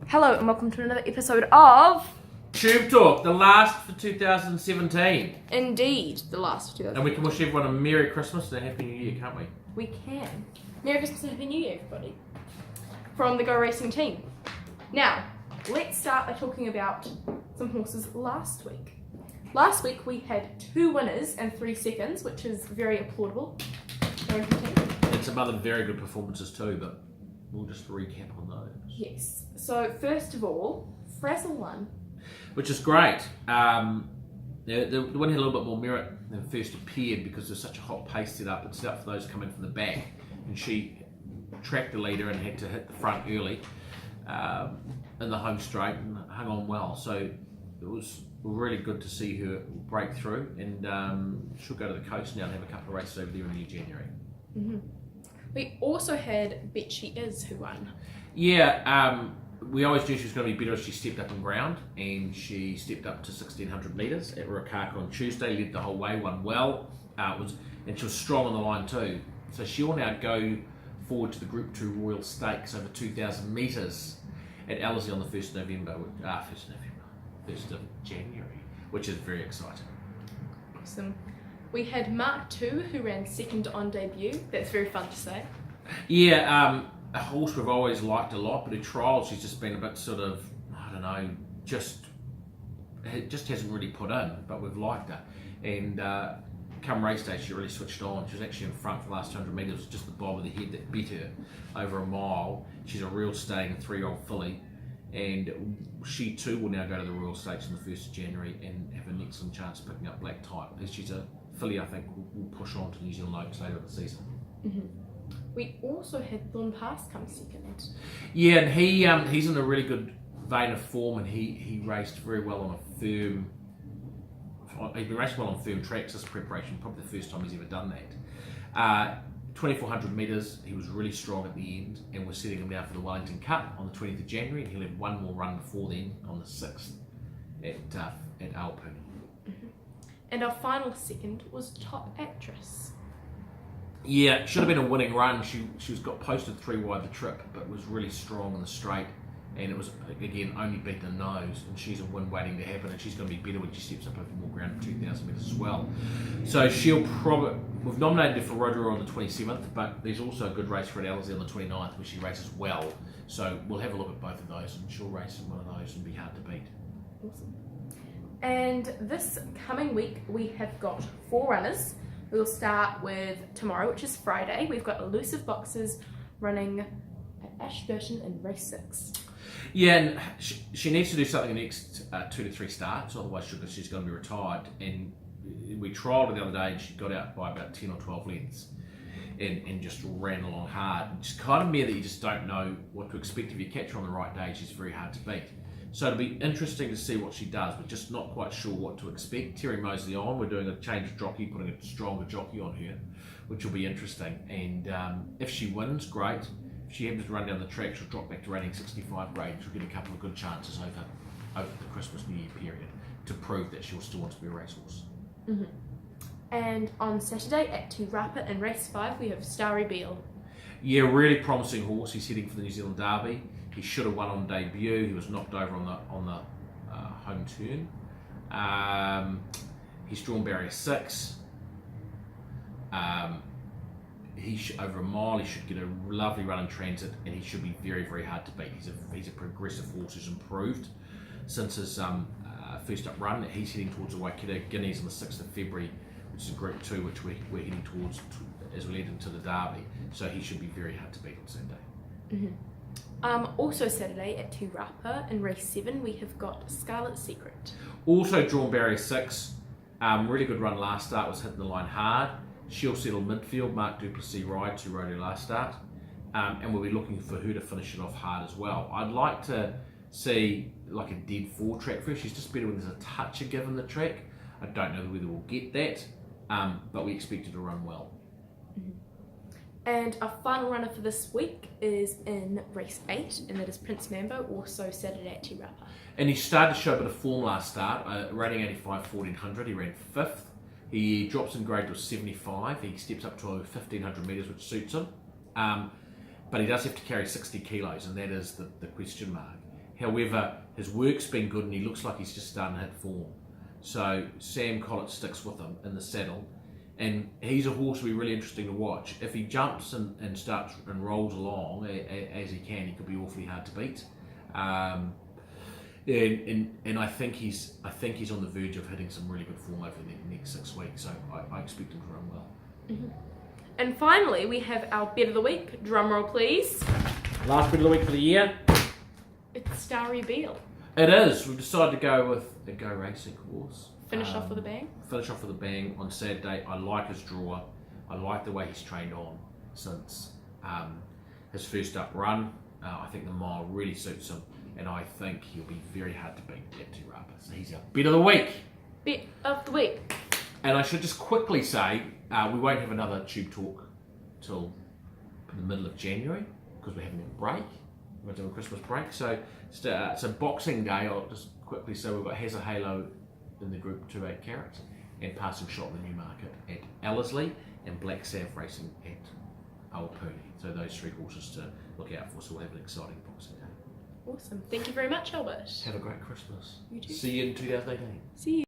Hello and welcome to another episode of Tube Talk, the last for 2017. Indeed, the last of 2000. And we can wish everyone a Merry Christmas and a Happy New Year, can't we? We can. Merry Christmas and Happy New Year, everybody. From the Go Racing team. Now, let's start by talking about some horses last week. Last week we had 2 winners and 3 seconds, which is very applaudable. And some other very good performances too, but we'll just recap on those. Yes. So first of all, Frazzle won. Which is great. The one had a little bit more merit than first appeared because there's such a hot pace set up. It's set up for those coming from the back. And she tracked the leader and had to hit the front early in the home straight and hung on well. So it was really good to see her break through, and she'll go to the coast now and have a couple of races over there in early January. Mm-hmm. We also had Bet She Is who won. Yeah, we always knew she was going to be better as she stepped up in ground, and she stepped up to 1600 metres at Ruakaka on Tuesday, led the whole way, won well, and she was strong on the line too. So she will now go forward to the Group 2 Royal Stakes over 2000 metres at Ellerslie on the 1st of November, 1st of January, which is very exciting. Awesome. We had Mark II who ran second on debut. That's very fun to say. Yeah, a horse we've always liked a lot, but in trials she's just been a bit sort of, I don't know, just hasn't really put in, but we've liked her. And come race day, she really switched on. She was actually in front for the last 200 metres. It was just the bob of the head that beat her over a mile. She's a real staying 3-year-old filly, and she too will now go to the Royal Stakes on the 1st of January and have an excellent chance of picking up Black Type. She's a filly I think will push on to New Zealand Oaks later in the season. Mm-hmm. We also had Thorn Pass come second. Yeah, and he's in a really good vein of form, and he raced very well on a firm. He's been racing well on firm tracks this preparation, probably the first time he's ever done that. 2400 metres, he was really strong at the end, and we're setting him down for the Wellington Cup on the 20th of January, and he'll have one more run before then on the 6th at Alpine. Mm-hmm. And our final second was Top Actress. Yeah, should have been a winning run. She got posted 3 wide the trip, but was really strong in the straight, and it was again only beat the nose, and she's a win waiting to happen, and she's going to be better when she steps up over more ground at 2000 metres as well. So we've nominated her for Rotorua on the 27th, but there's also a good race for Ellerslie on the 29th where she races well. So we'll have a look at both of those, and she'll race in one of those and be hard to beat. Awesome. And this coming week we have got 4 runners. We'll start with tomorrow, which is Friday. We've got Elusive Boxes running at Ashburton in race 6. Yeah, and she needs to do something in the next 2 to 3 starts, otherwise she's going to be retired. And we trialled her the other day, and she got out by about 10 or 12 lengths and just ran along hard. It's kind of mere that you just don't know what to expect. If you catch her on the right day, she's very hard to beat. So it'll be interesting to see what she does. We're just not quite sure what to expect. Terry Mosley on, we're doing a change of jockey, putting a stronger jockey on her, which will be interesting. And if she wins, great. If she happens to run down the track, she'll drop back to running 65 grade. She'll get a couple of good chances over the Christmas New Year period to prove that she'll still want to be a racehorse. Mm-hmm. And on Saturday at Te Rapa in race 5, we have Starry Beale. Yeah, really promising horse. He's heading for the New Zealand Derby. He should have won on debut. He was knocked over on the home turn. He's drawn barrier 6. Over a mile, he should get a lovely run in transit, and he should be very, very hard to beat. He's a progressive horse who's improved since his first up run. He's heading towards the Waikato Guineas on the 6th of February, which is Group 2, which we're heading towards as we lead into the Derby. So he should be very hard to beat on Sunday. Mm-hmm. Also Saturday at Te Rapa in race 7, we have got Scarlet Secret. Also drawn barrier 6. Really good run last start, was hitting the line hard. She'll settle midfield. Mark Duplessis rides who rode her last start. And we'll be looking for her to finish it off hard as well. I'd like to see like a dead 4 track for her. She's just better when there's a toucher given the track. I don't know whether we'll get that, but we expect her to run well. Mm-hmm. And our final runner for this week is in race 8, and that is Prince Mambo, also Saturday at Te Rapa. And he started to show a bit of form last start, rating 85 1400. He ran 5th. He drops in grade to 75. He steps up to 1500 metres, which suits him. But he does have to carry 60 kilos, and that is the question mark. However, his work's been good and he looks like he's just starting to hit form. So Sam Collett sticks with him in the saddle, and he's a horse will be really interesting to watch. If he jumps and starts and rolls along as he can, he could be awfully hard to beat. And I think he's on the verge of hitting some really good form over the next 6 weeks. So I expect him to run well. Mm-hmm. And finally, we have our bet of the week. Drum roll, please. Last bet of the week for the year. It's Starry Beale. It is. We've decided to go with a Go Racing horse. Finish off with a bang. Finish off with a bang on Saturday. I like his draw. I like the way he's trained on since his first up run. I think the mile really suits him, and I think he'll be very hard to beat at Te Rapa. So he's our bet of the week. Bet of the week. And I should just quickly say, we won't have another Tube Talk till the middle of January because we're having a break. We're doing a Christmas break. So Boxing Day, I'll just quickly say we've got Hazard Halo in the group 2-8 Carrots and Passing Shot in the Newmarket at Ellerslie and Black Sav Racing at Awapuni. So those 3 horses to look out for. So we'll have an exciting Boxing Day. Awesome. Thank you very much, Albert. Have a great Christmas. You too. See you in 2018. See you.